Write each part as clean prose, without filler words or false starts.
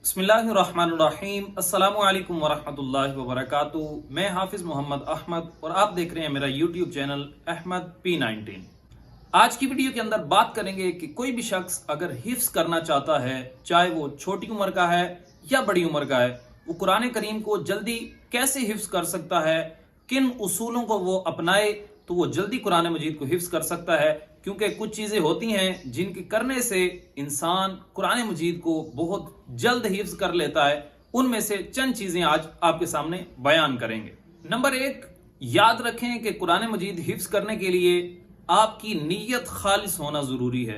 बिस्मिल्लाहिर्रहमानिर्रहीम। अस्सलामु अलैकुम वरहमतुल्लाहि वबरकातुहू। मैं हाफिज मोहम्मद अहमद और आप देख रहे हैं मेरा यूट्यूब चैनल अहमद P19। आज की वीडियो के अंदर बात करेंगे कि कोई भी शख्स अगर हिफ्स करना चाहता है, चाहे वो छोटी उम्र का है या बड़ी उम्र का है, वो कुरान करीम को जल्दी कैसे हिफ्स कर सकता है, किन उसूलों को वो अपनाए तो वो जल्दी कुरान मजीद को हिफ्स कर सकता है। क्योंकि कुछ चीज़ें होती हैं जिनके करने से इंसान कुरान मजीद को बहुत जल्द हिफ्स कर लेता है। उनमें से चंद चीज़ें आज आपके सामने बयान करेंगे। नंबर 1, याद रखें कि कुरान मजीद हिफ्स करने के लिए आपकी नीयत खालिस होना ज़रूरी है।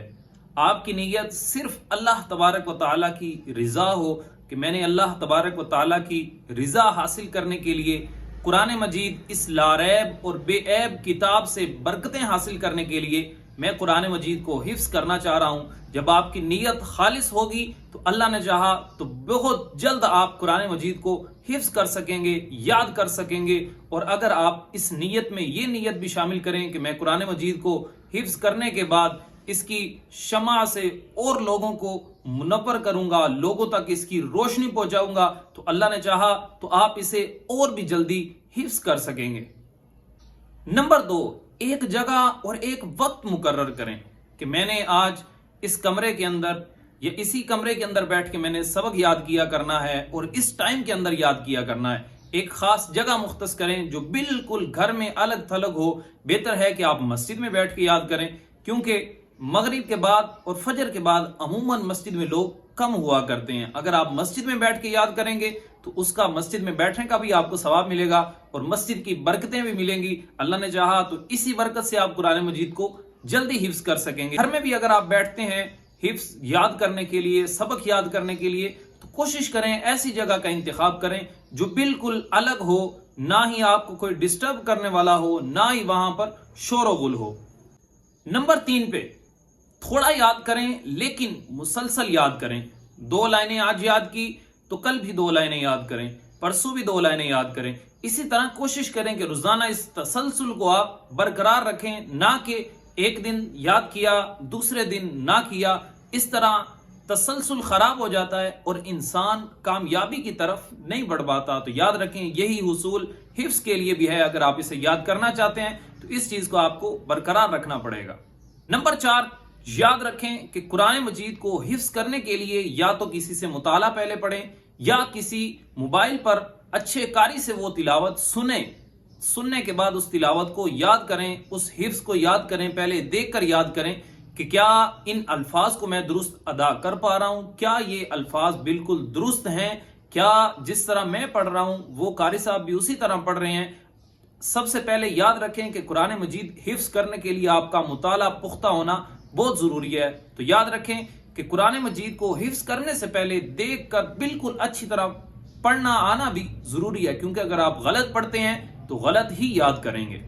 आपकी नीयत सिर्फ अल्लाह तबारक व तआला की रिज़ा हो कि मैंने अल्लाह तबारक व तआला की रिज़ा हासिल करने के लिए कुरान मजीद इस लारैब और बेऐब किताब से बरकतें हासिल करने के लिए मैं कुरान मजीद को हिफ्स करना चाह रहा हूं। जब आपकी नीयत खालिस होगी तो अल्लाह ने चाहा तो बहुत जल्द आप कुरान मजीद को हिफ्स कर सकेंगे, याद कर सकेंगे। और अगर आप इस नीयत में ये नीयत भी शामिल करें कि मैं कुरान मजीद को हिफ्स करने के बाद इसकी शमा से और लोगों को मुनव्वर करूंगा, लोगों तक इसकी रोशनी पहुंचाऊंगा, तो अल्लाह ने चाहा तो आप इसे और भी जल्दी हिफ्स कर सकेंगे। नंबर 2, एक जगह और एक वक्त मुकर्रर करें कि मैंने आज इस कमरे के अंदर या इसी कमरे के अंदर बैठ के मैंने सबक याद किया करना है और इस टाइम के अंदर याद किया करना है। एक खास जगह मुख्तस करें जो बिल्कुल घर में अलग थलग हो। बेहतर है कि आप मस्जिद में बैठ के याद करें, क्योंकि मगरिब के बाद और फजर के बाद अमूमन मस्जिद में लोग कम हुआ करते हैं। अगर आप मस्जिद में बैठ के याद करेंगे तो उसका मस्जिद में बैठने का भी आपको सवाब मिलेगा और मस्जिद की बरकतें भी मिलेंगी। अल्लाह ने चाहा तो इसी बरकत से आप कुरान मजीद को जल्दी हिफ्स कर सकेंगे। घर में भी अगर आप बैठते हैं हिफ्स याद करने के लिए, सबक याद करने के लिए, तो कोशिश करें ऐसी जगह का इंतखाब करें जो बिल्कुल अलग हो, ना ही आपको कोई डिस्टर्ब करने वाला हो, ना ही वहां पर शोर गुल हो। नंबर 3 पे थोड़ा याद करें लेकिन मुसलसल याद करें। 2 लाइनें आज याद की तो कल भी 2 लाइनें याद करें, परसों भी 2 लाइनें याद करें। इसी तरह कोशिश करें कि रोजाना इस तसलसल को आप बरकरार रखें, ना कि एक दिन याद किया दूसरे दिन ना किया। इस तरह तसलसल खराब हो जाता है और इंसान कामयाबी की तरफ नहीं बढ़ पाता। तो याद रखें यही हुसूल हिफ्स के लिए भी है। अगर आप इसे याद करना चाहते हैं तो इस चीज को आपको बरकरार रखना पड़ेगा। नंबर 4, याद रखें कि कुरान मजीद को हिफ्स करने के लिए या तो किसी से मुताला पहले पढ़ें या किसी मोबाइल पर अच्छे कारी से वो तिलावत सुनने के बाद उस तिलावत को याद करें, उस हिफ्स को याद करें। पहले देखकर याद करें कि क्या इन अल्फाज को मैं दुरुस्त अदा कर पा रहा हूं, क्या ये अल्फाज बिल्कुल दुरुस्त हैं, क्या जिस तरह मैं पढ़ रहा हूं वो कारी साहब भी उसी तरह पढ़ रहे हैं। सबसे पहले याद रखें कि कुरान मजीद हिफ्स करने के लिए आपका मुताला पुख्ता होना बहुत जरूरी है। तो याद रखें कि कुरान मजीद को हिफ्स करने से पहले देखकर बिल्कुल अच्छी तरह पढ़ना आना भी जरूरी है, क्योंकि अगर आप गलत पढ़ते हैं तो गलत ही याद करेंगे।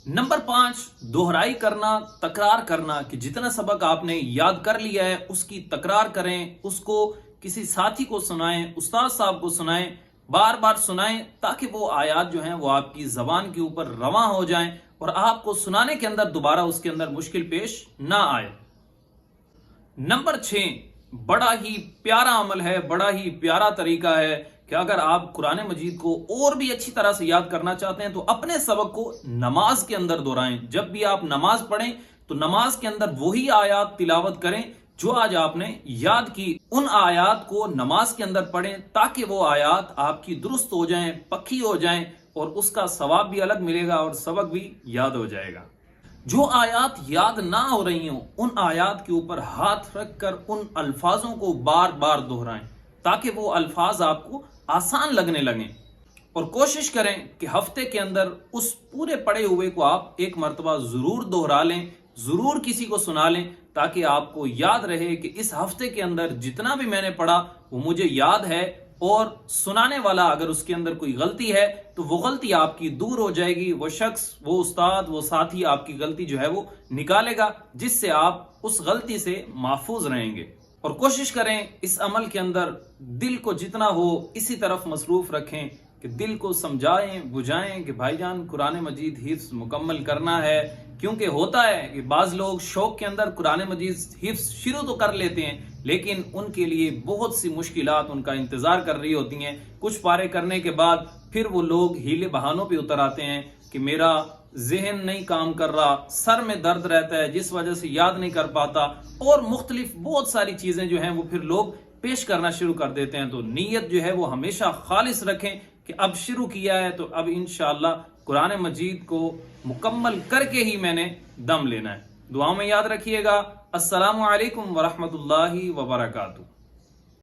नंबर 5, दोहराई करना, तकरार करना कि जितना सबक आपने याद कर लिया है उसकी तकरार करें, उसको किसी साथी को सुनाएं, उस्ताद साहब को सुनाएं, बार बार सुनाएं, ताकि वो आयात जो हैं वो आपकी जबान के ऊपर रवां हो जाएं और आपको सुनाने के अंदर दोबारा उसके अंदर मुश्किल पेश ना आए। नंबर 6, बड़ा ही प्यारा अमल है, बड़ा ही प्यारा तरीका है कि अगर आप कुरान मजीद को और भी अच्छी तरह से याद करना चाहते हैं तो अपने सबक को नमाज के अंदर दोहराएं। जब भी आप नमाज पढ़ें तो नमाज के अंदर वही आयात तिलावत करें जो आज आपने याद की। उन आयात को नमाज के अंदर पढ़ें ताकि वो आयात आपकी दुरुस्त हो जाएं, पक्की हो जाएं और उसका सवाब भी अलग मिलेगा और सबक भी याद हो जाएगा। जो आयात याद ना हो रही हो उन आयात के ऊपर हाथ रखकर उन अल्फाजों को बार बार दोहराएं ताकि वो अल्फाज आपको आसान लगने लगें। और कोशिश करें कि हफ्ते के अंदर उस पूरे पढ़े हुए को आप एक मरतबा जरूर दोहरा लें, जरूर किसी को सुना लें, ताकि आपको याद रहे कि इस हफ्ते के अंदर जितना भी मैंने पढ़ा वो मुझे याद है। और सुनाने वाला अगर उसके अंदर कोई गलती है तो वो गलती आपकी दूर हो जाएगी। वो शख्स, वो उस्ताद, वो साथी आपकी गलती जो है वो निकालेगा, जिससे आप उस गलती से महफूज रहेंगे। और कोशिश करें इस अमल के अंदर दिल को जितना हो इसी तरफ मसरूफ रखें कि दिल को समझाएं, बुझाएं कि भाईजान कुरान मजीद हिफ्स मुकम्मल करना है। क्योंकि होता है कि बाज लोग शौक के अंदर कुरान मजीद हिफ्स शुरू तो कर लेते हैं لیکن ان کے لیے بہت سی مشکلات ان کا انتظار کر رہی ہوتی ہیں۔ کچھ پارے کرنے کے بعد پھر وہ لوگ ہیلے بہانوں پہ اتر آتے ہیں کہ میرا ذہن نہیں کام کر رہا، سر میں درد رہتا ہے جس وجہ سے یاد نہیں کر پاتا، اور مختلف بہت ساری چیزیں جو ہیں وہ پھر لوگ پیش کرنا شروع کر دیتے ہیں۔ تو نیت جو ہے وہ ہمیشہ خالص رکھیں کہ اب شروع کیا ہے تو اب انشاءاللہ قرآن مجید کو مکمل کر کے ہی میں نے دم لینا ہے۔ دعاؤں میں یاد رکھیے گا۔ السلام علیکم ورحمۃ اللہ وبرکاتہ۔